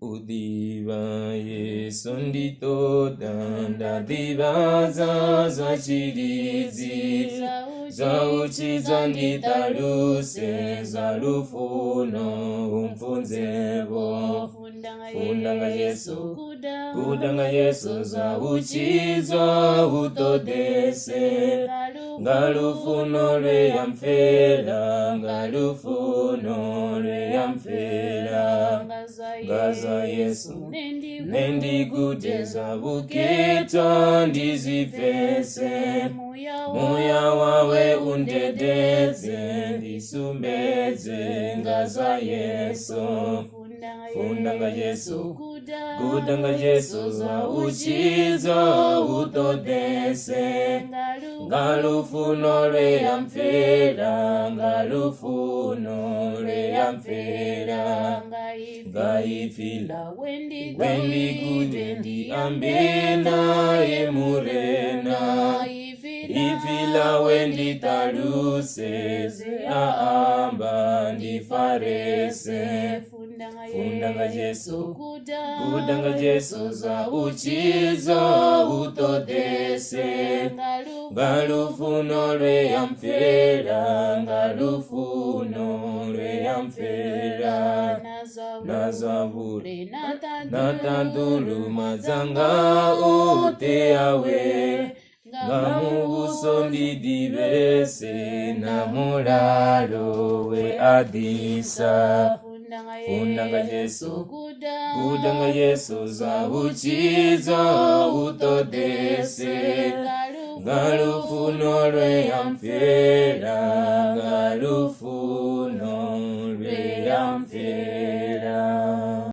Udiva Yeso nditoda ndadiva za chirizi zauchiza nditaluse za lufuno umfunzevo fundanga Yeso kudanga Yeso zauchiza utodese ngalufuno lweyamfera ngalufuno lweyamfera ngaza Yesu nendigudeza buketa ndizipese moya wawe undedeze ndisumbeze ngaza Yesu fundanga Yesu kudanga Yesu za uchiza utodese ngalufuno lweyamfera ngalufuno lweyamfera ngaifila wendigute ndiambena emurena ifila wenditaluse zeaamba ndifarese fundanga Yesu kudanga Yesu za uchiza utodese ngalufuno lweyamfera ngalufuno lweyamfera nazavule natandulu mazanga uteawe ngamubuso ndidibese namulalo we adisa fundanga Yesu kudanga Yesu za uchiza utodese ngalufuno lweyamfera ngalufuno